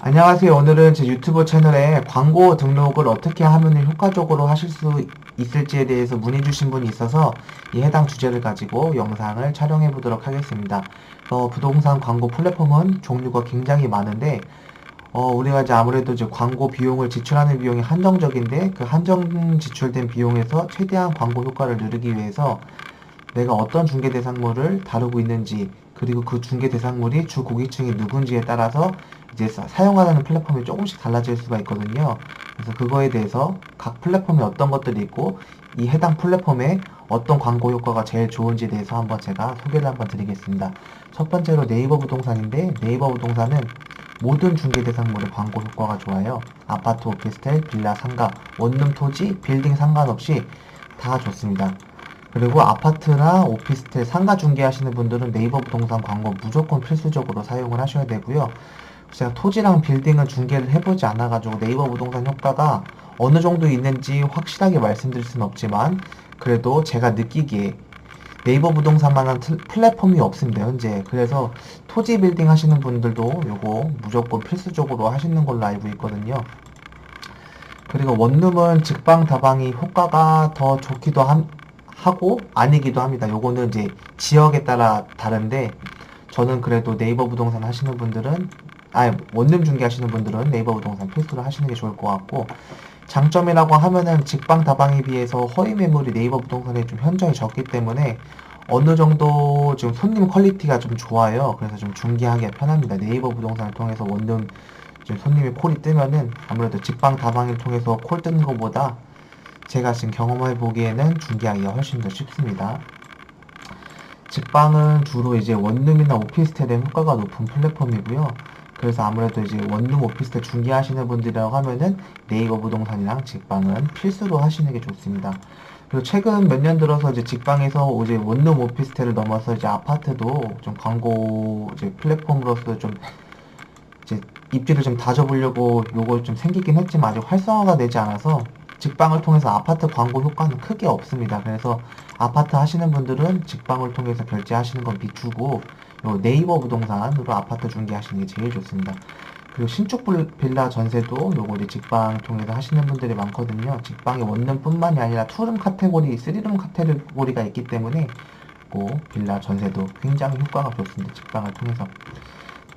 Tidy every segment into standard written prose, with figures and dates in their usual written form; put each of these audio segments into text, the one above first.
안녕하세요. 오늘은 제 유튜브 채널에 광고 등록을 어떻게 하면 효과적으로 하실 수 있을지에 대해서 문의 주신 분이 있어서 이 해당 주제를 가지고 영상을 촬영해 보도록 하겠습니다. 부동산 광고 플랫폼은 종류가 굉장히 많은데 우리가 이제 아무래도 이제 광고 비용을 지출하는 비용이 한정적인데 그 한정 지출된 비용에서 최대한 광고 효과를 누리기 위해서 내가 어떤 중개 대상물을 다루고 있는지, 그리고 그 중개 대상물이 주 고객층이 누군지에 따라서 이제 사용하는 플랫폼이 조금씩 달라질 수가 있거든요. 그래서 그거에 대해서 각 플랫폼에 어떤 것들이 있고 이 해당 플랫폼에 어떤 광고 효과가 제일 좋은지에 대해서 한번 제가 소개를 한번 드리겠습니다. 첫 번째로 네이버 부동산인데, 네이버 부동산은 모든 중개 대상물의 광고 효과가 좋아요. 아파트, 오피스텔, 빌라, 상가, 원룸, 토지, 빌딩 상관없이 다 좋습니다. 그리고 아파트나 오피스텔, 상가 중개하시는 분들은 네이버 부동산 광고 무조건 필수적으로 사용을 하셔야 되고요. 제가 토지랑 빌딩은 중개를 해보지 않아가지고 네이버 부동산 효과가 어느 정도 있는지 확실하게 말씀드릴 수는 없지만, 그래도 제가 느끼기에 네이버 부동산만한 플랫폼이 없습니다, 현재. 그래서 토지 빌딩 하시는 분들도 요거 무조건 필수적으로 하시는 걸로 알고 있거든요. 그리고 원룸은 직방다방이 효과가 더 좋기도 하고 아니기도 합니다. 요거는 이제 지역에 따라 다른데, 저는 그래도 네이버 부동산 하시는 분들은, 원룸 중개 하시는 분들은 네이버 부동산 필수로 하시는 게 좋을 것 같고, 장점이라고 하면은 직방다방에 비해서 허위 매물이 네이버 부동산에 좀 현저히 적기 때문에 어느 정도 좀 손님 퀄리티가 좀 좋아요. 그래서 좀 중개하기가 편합니다. 네이버 부동산을 통해서 원룸 지금 손님이 콜이 뜨면은 아무래도 직방다방을 통해서 콜 뜨는 것보다 제가 지금 경험해 보기에는 중개하기가 훨씬 더 쉽습니다. 직방은 주로 이제 원룸이나 오피스텔에 효과가 높은 플랫폼이고요. 그래서 아무래도 이제 원룸 오피스텔 중개하시는 분들이라고 하면은 네이버 부동산이랑 직방은 필수로 하시는 게 좋습니다. 그리고 최근 몇 년 들어서 이제 직방에서 이제 원룸 오피스텔을 넘어서 이제 아파트도 좀 광고 이제 플랫폼으로서 좀 이제 입지를 좀 다져보려고 요거 좀 생기긴 했지만 아직 활성화가 되지 않아서 직방을 통해서 아파트 광고 효과는 크게 없습니다. 그래서 아파트 하시는 분들은 직방을 통해서 결제하시는 건 비추고 요 네이버 부동산으로 아파트 중개하시는 게 제일 좋습니다. 그리고 신축 빌라 전세도 요거 이제 직방 통해서 하시는 분들이 많거든요. 직방의 원룸뿐만이 아니라 투룸 카테고리, 쓰리룸 카테고리가 있기 때문에 빌라 전세도 굉장히 효과가 좋습니다. 직방을 통해서.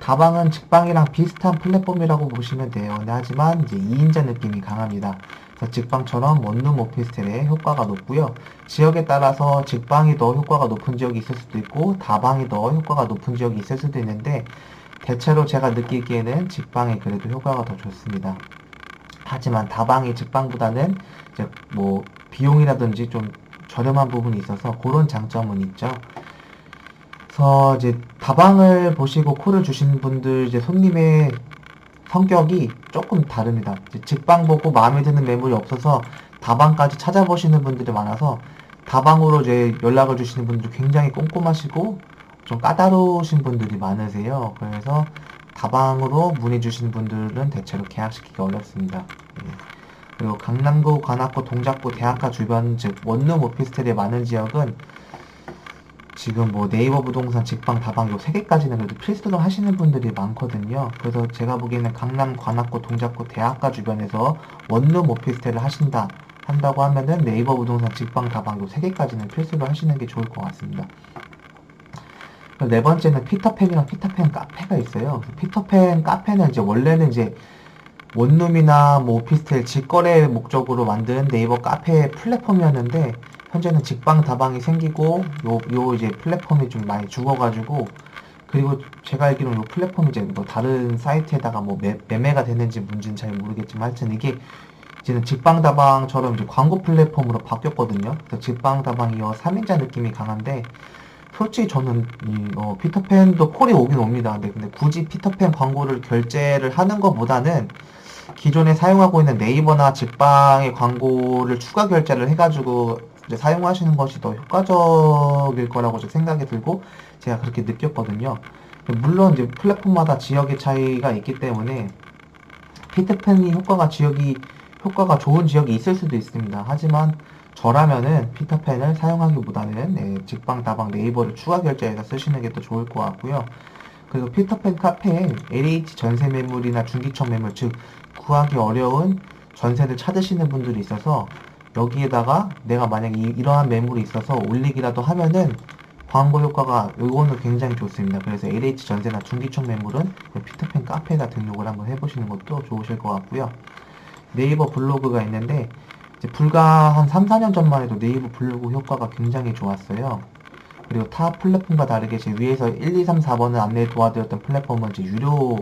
다방은 직방이랑 비슷한 플랫폼이라고 보시면 돼요. 근데 하지만 이제 2인자 느낌이 강합니다. 그래서 직방처럼 원룸 오피스텔에 효과가 높고요. 지역에 따라서 직방이 더 효과가 높은 지역이 있을 수도 있고 다방이 더 효과가 높은 지역이 있을 수도 있는데, 대체로 제가 느끼기에는 직방이 그래도 효과가 더 좋습니다. 하지만 다방이 직방보다는 이제 뭐 비용이라든지 좀 저렴한 부분이 있어서 그런 장점은 있죠. 그래서 이제 다방을 보시고 콜을 주신 분들 이제 손님의 성격이 조금 다릅니다. 이제 직방 보고 마음에 드는 매물이 없어서 다방까지 찾아보시는 분들이 많아서 다방으로 이제 연락을 주시는 분들이 굉장히 꼼꼼하시고 좀 까다로우신 분들이 많으세요. 그래서 다방으로 문의 주시는 분들은 대체로 계약시키기 어렵습니다. 예. 그리고 강남구, 관악구, 동작구, 대학가 주변 즉 원룸 오피스텔이 많은 지역은 지금 뭐 네이버 부동산, 직방, 다방 요 세 개까지는 그래도 필수로 하시는 분들이 많거든요. 그래서 제가 보기에는 강남, 관악구, 동작구, 대학가 주변에서 원룸 오피스텔을 한다고 하면은 네이버 부동산, 직방, 다방 요 세 개까지는 필수로 하시는 게 좋을 것 같습니다. 네 번째는 피터팬이랑 피터팬 카페가 있어요. 피터팬 카페는 이제 원래는 이제 원룸이나 뭐 오피스텔 직거래 목적으로 만든 네이버 카페 플랫폼이었는데, 현재는 직방 다방이 생기고 요 이제 플랫폼이 좀 많이 죽어가지고, 그리고 제가 알기로는 요 플랫폼이 이제 뭐 다른 사이트에다가 뭐 매매가 되는지 뭔지는 잘 모르겠지만 하여튼 이게 이제는 직방 다방처럼 이제 광고 플랫폼으로 바뀌었거든요. 그래서 직방 다방이요 3인자 느낌이 강한데, 솔직히 저는 피터팬도 콜이 오긴 옵니다. 근데 굳이 피터팬 광고를 결제를 하는 것보다는 기존에 사용하고 있는 네이버나 직방의 광고를 추가 결제를 해가지고 이제 사용하시는 것이 더 효과적일 거라고 생각이 들고 제가 그렇게 느꼈거든요. 물론 이제 플랫폼마다 지역의 차이가 있기 때문에 피터팬이 효과가 좋은 지역이 있을 수도 있습니다. 하지만 저라면은 피터팬을 사용하기보다는 직방, 다방, 네이버를 추가 결제해서 쓰시는 게 더 좋을 것 같고요. 그리고 피터팬 카페에 LH 전세 매물이나 중기청 매물, 즉 구하기 어려운 전세를 찾으시는 분들이 있어서 여기에다가 내가 만약에 이러한 매물이 있어서 올리기라도 하면은 광고 효과가 이거는 굉장히 좋습니다. 그래서 LH 전세나 중기청 매물은 피터팬 카페에다 등록을 한번 해보시는 것도 좋으실 것 같고요. 네이버 블로그가 있는데 이제 불과 한 3, 4년 전만 해도 네이버 블로그 효과가 굉장히 좋았어요. 그리고 타 플랫폼과 다르게 제 위에서 1, 2, 3, 4번을 안내 도와드렸던 플랫폼은 이제 유료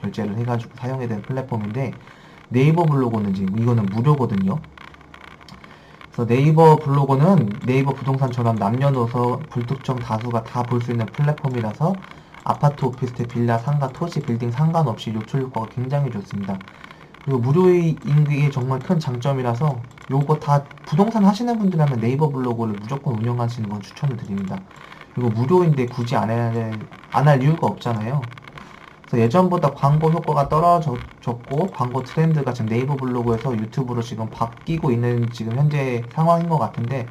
결제를 해가지고 사용해야 되는 플랫폼인데 네이버 블로그는 지금 이거는 무료거든요. 그래서 네이버 블로그는 네이버 부동산처럼 남녀노소 불특정 다수가 다 볼 수 있는 플랫폼이라서 아파트, 오피스텔, 빌라, 상가, 토지, 빌딩 상관없이 노출 효과가 굉장히 좋습니다. 그리고 무료인 게 정말 큰 장점이라서 요거 다 부동산 하시는 분들이라면 네이버 블로그를 무조건 운영하시는 건 추천을 드립니다. 그리고 무료인데 굳이 안 할 이유가 없잖아요. 그래서 예전보다 광고 효과가 떨어졌고 광고 트렌드가 지금 네이버 블로그에서 유튜브로 지금 바뀌고 있는 지금 현재 상황인 것 같은데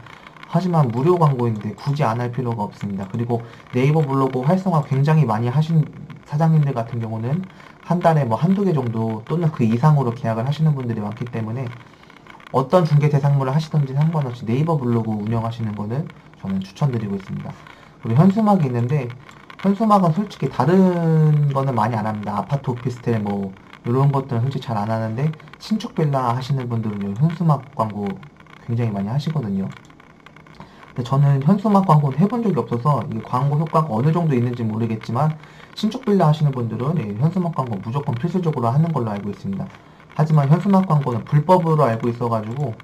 하지만 무료 광고인데 굳이 안 할 필요가 없습니다. 그리고 네이버 블로그 활성화 굉장히 많이 하신 사장님들 같은 경우는 한 달에 뭐 한두 개 정도 또는 그 이상으로 계약을 하시는 분들이 많기 때문에 어떤 중개 대상물을 하시든지 상관없이 네이버 블로그 운영하시는 거는 저는 추천드리고 있습니다. 그리고 현수막이 있는데 현수막은 솔직히 다른 거는 많이 안 합니다. 아파트, 오피스텔 뭐 이런 것들은 솔직히 잘 안 하는데 신축 빌라 하시는 분들은 현수막 광고 굉장히 많이 하시거든요. 근데 저는 현수막 광고는 해본 적이 없어서 이 광고 효과가 어느 정도 있는지 모르겠지만 신축 빌라 하시는 분들은 현수막 광고 무조건 필수적으로 하는 걸로 알고 있습니다. 하지만 현수막 광고는 불법으로 알고 있어가지고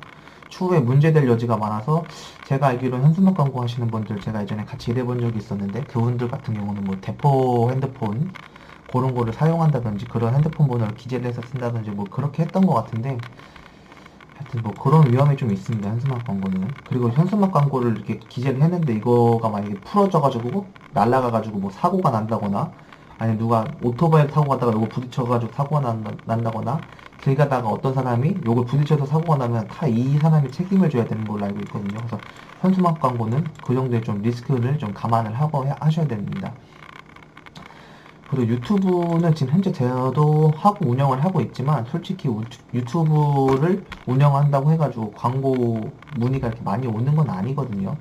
추후에 문제될 여지가 많아서 제가 알기로는 현수막 광고 하시는 분들 제가 예전에 같이 일해본 적이 있었는데 그분들 같은 경우는 뭐 대포 핸드폰 그런 거를 사용한다든지 그런 핸드폰 번호를 기재를 해서 쓴다든지 뭐 그렇게 했던 것 같은데 하여튼 뭐 그런 위험이 좀 있습니다. 현수막 광고는. 그리고 현수막 광고를 이렇게 기재를 했는데 이거가 만약에 풀어져가지고 날아가가지고 뭐 사고가 난다거나 아니면 누가 오토바이 타고 가다가 이거 부딪혀가지고 사고가 난다거나 길 가다가 어떤 사람이 이걸 부딪혀서 사고가 나면 다 이 사람이 책임을 져야 되는 걸로 알고 있거든요. 그래서 현수막 광고는 그 정도의 좀 리스크를 좀 감안을 하고 하셔야 됩니다. 그리고 유튜브는 지금 현재 저도 하고 운영을 하고 있지만 솔직히 유튜브를 운영한다고 해가지고 광고 문의가 이렇게 많이 오는 건 아니거든요.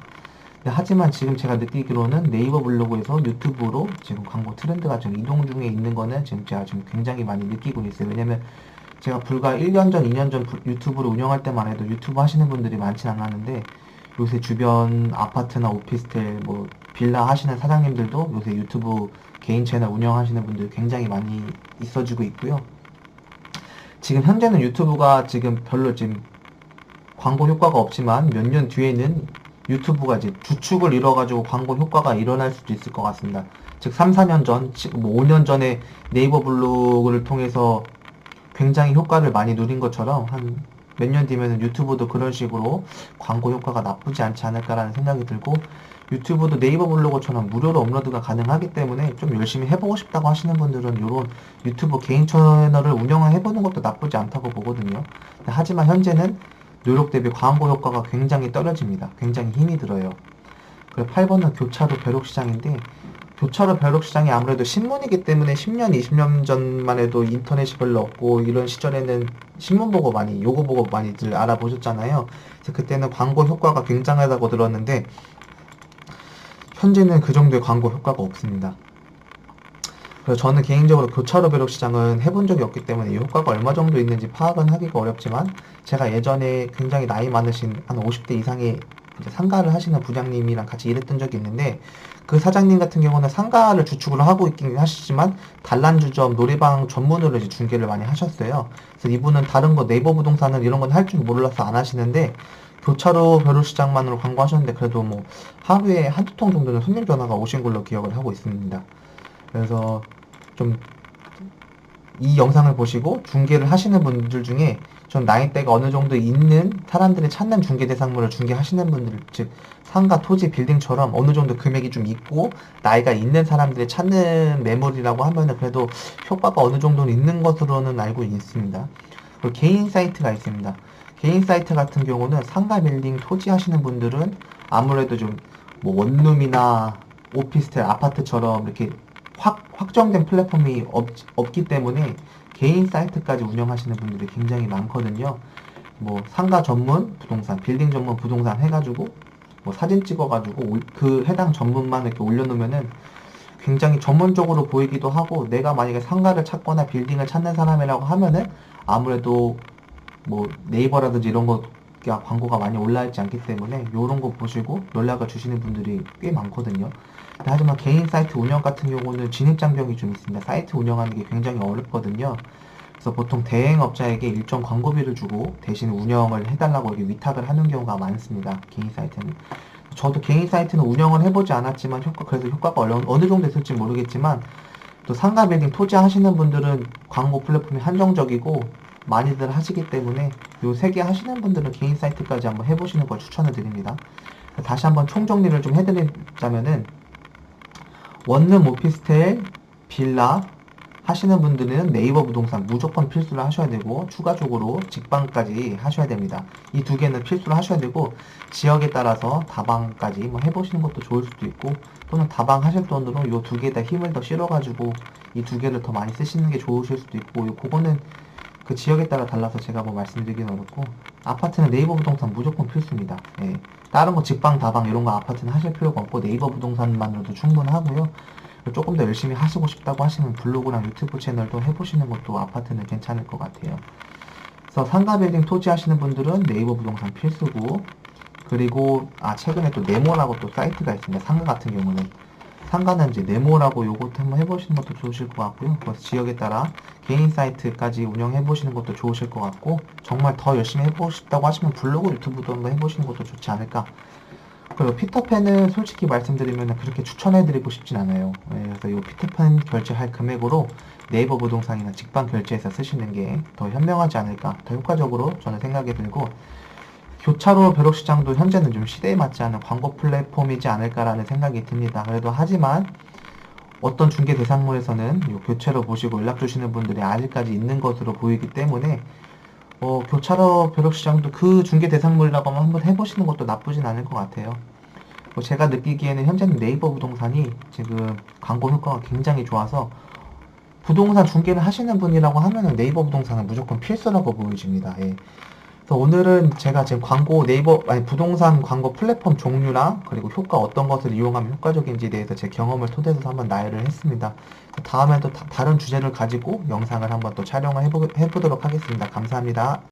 하지만 지금 제가 느끼기로는 네이버 블로그에서 유튜브로 지금 광고 트렌드가 좀 이동 중에 있는 거는 지금 제가 지금 굉장히 많이 느끼고 있어요. 왜냐면 제가 불과 1년 전, 2년 전 유튜브를 운영할 때만 해도 유튜브 하시는 분들이 많진 않았는데 요새 주변 아파트나 오피스텔, 뭐 빌라 하시는 사장님들도 요새 유튜브 개인 채널 운영하시는 분들 굉장히 많이 있어지고 있고요. 지금 현재는 유튜브가 지금 별로 지금 광고 효과가 없지만 몇 년 뒤에는 유튜브가 이제 주축을 이뤄가지고 광고 효과가 일어날 수도 있을 것 같습니다. 즉 3, 4년 전, 뭐 5년 전에 네이버 블로그를 통해서 굉장히 효과를 많이 누린 것처럼 한 몇 년 뒤면은 유튜브도 그런 식으로 광고 효과가 나쁘지 않지 않을까라는 생각이 들고 유튜브도 네이버 블로그처럼 무료로 업로드가 가능하기 때문에 좀 열심히 해보고 싶다고 하시는 분들은 이런 유튜브 개인 채널을 운영해보는 것도 나쁘지 않다고 보거든요. 하지만 현재는 노력 대비 광고 효과가 굉장히 떨어집니다. 굉장히 힘이 들어요. 그리고 8번은 교차로 벼룩시장인데 교차로 벼룩시장이 아무래도 신문이기 때문에 10년, 20년 전만 해도 인터넷이 별로 없고 이런 시절에는 신문 보고 많이, 요거 보고 많이들 알아보셨잖아요. 그래서 그때는 광고 효과가 굉장하다고 들었는데 현재는 그 정도의 광고 효과가 없습니다. 그래서 저는 개인적으로 교차로 벼룩시장은 해본 적이 없기 때문에 이 효과가 얼마 정도 있는지 파악은 하기가 어렵지만 제가 예전에 굉장히 나이 많으신 한 50대 이상의 이제 상가를 하시는 부장님이랑 같이 일했던 적이 있는데 그 사장님 같은 경우는 상가를 주축으로 하고 있긴 하시지만 단란주점, 노래방 전문으로 이제 중개를 많이 하셨어요. 그래서 이분은 다른 거 네이버 부동산은 이런 건 할 줄 몰라서 안 하시는데 교차로 벼룩시장만으로 광고하셨는데 그래도 뭐 하루에 한두 통 정도는 손님 전화가 오신 걸로 기억을 하고 있습니다. 그래서 좀 이 영상을 보시고 중개를 하시는 분들 중에 좀 나이대가 어느 정도 있는 사람들이 찾는 중개 대상물을 중개하시는 분들, 즉 상가, 토지, 빌딩처럼 어느 정도 금액이 좀 있고 나이가 있는 사람들이 찾는 매물이라고 하면은 그래도 효과가 어느 정도는 있는 것으로는 알고 있습니다. 그리고 개인 사이트가 있습니다. 개인 사이트 같은 경우는 상가, 빌딩, 토지 하시는 분들은 아무래도 좀 뭐 원룸이나 오피스텔, 아파트처럼 이렇게 확정된 플랫폼이 없기 때문에 개인 사이트까지 운영하시는 분들이 굉장히 많거든요. 뭐 상가 전문 부동산, 빌딩 전문 부동산 해가지고 뭐 사진 찍어가지고 그 해당 전문만 이렇게 올려놓으면은 굉장히 전문적으로 보이기도 하고, 내가 만약에 상가를 찾거나 빌딩을 찾는 사람이라고 하면은 아무래도 뭐 네이버라든지 이런 거 광고가 많이 올라있지 않기 때문에 이런 거 보시고 연락을 주시는 분들이 꽤 많거든요. 하지만 개인 사이트 운영 같은 경우는 진입장벽이 좀 있습니다. 사이트 운영하는 게 굉장히 어렵거든요. 그래서 보통 대행업자에게 일정 광고비를 주고 대신 운영을 해달라고 이렇게 위탁을 하는 경우가 많습니다. 개인 사이트는. 저도 개인 사이트는 운영을 해보지 않았지만 그래서 효과가 어느 정도 있을지 모르겠지만, 또 상가 빌딩 토지 하시는 분들은 광고 플랫폼이 한정적이고 많이들 하시기 때문에 요 세 개 하시는 분들은 개인 사이트까지 한번 해보시는 걸 추천을 드립니다. 다시 한번 총정리를 좀 해드리자면은, 원룸 오피스텔 빌라 하시는 분들은 네이버 부동산 무조건 필수로 하셔야 되고, 추가적으로 직방까지 하셔야 됩니다. 이 두 개는 필수로 하셔야 되고, 지역에 따라서 다방까지 뭐 해보시는 것도 좋을 수도 있고, 또는 다방 하실 돈으로 이 두 개에다 힘을 더 실어가지고 이 두 개를 더 많이 쓰시는 게 좋으실 수도 있고, 그거는 그 지역에 따라 달라서 제가 뭐 말씀드리기는 어렵고, 아파트는 네이버 부동산 무조건 필수입니다. 예. 다른 거 직방, 다방 이런 거 아파트는 하실 필요가 없고 네이버 부동산만으로도 충분하고요. 조금 더 열심히 하시고 싶다고 하시면 블로그랑 유튜브 채널도 해보시는 것도 아파트는 괜찮을 것 같아요. 그래서 상가 빌딩 토지 하시는 분들은 네이버 부동산 필수고, 그리고 최근에 또 네모라고 또 사이트가 있습니다. 상가 같은 경우는 상가는 이제 네모라고 요것도 한번 해보시는 것도 좋으실 것 같고요. 그래서 지역에 따라 개인 사이트까지 운영해 보시는 것도 좋으실 것 같고, 정말 더 열심히 해보고 싶다고 하시면 블로그 유튜브도 한번 해보시는 것도 좋지 않을까. 그리고 피터팬은 솔직히 말씀드리면 그렇게 추천해드리고 싶진 않아요. 그래서 이 피터팬 결제할 금액으로 네이버 부동산이나 직방 결제해서 쓰시는 게 더 현명하지 않을까, 더 효과적으로 저는 생각이 들고, 교차로 벼룩시장도 현재는 좀 시대에 맞지 않은 광고 플랫폼이지 않을까라는 생각이 듭니다. 그래도 하지만 어떤 중개 대상물에서는 이 교차로 보시고 연락 주시는 분들이 아직까지 있는 것으로 보이기 때문에 교차로 벼룩시장도 그 중개 대상물이라고 한번 해보시는 것도 나쁘진 않을 것 같아요. 제가 느끼기에는 현재는 네이버 부동산이 지금 광고 효과가 굉장히 좋아서, 부동산 중개를 하시는 분이라고 하면은 네이버 부동산은 무조건 필수라고 보여집니다. 예. 그래서 오늘은 제가 지금 부동산 광고 플랫폼 종류랑 그리고 효과, 어떤 것을 이용하면 효과적인지에 대해서 제 경험을 토대로 해서 한번 나열을 했습니다. 다음에 또 다른 주제를 가지고 영상을 한번 또 촬영을 해보도록 하겠습니다. 감사합니다.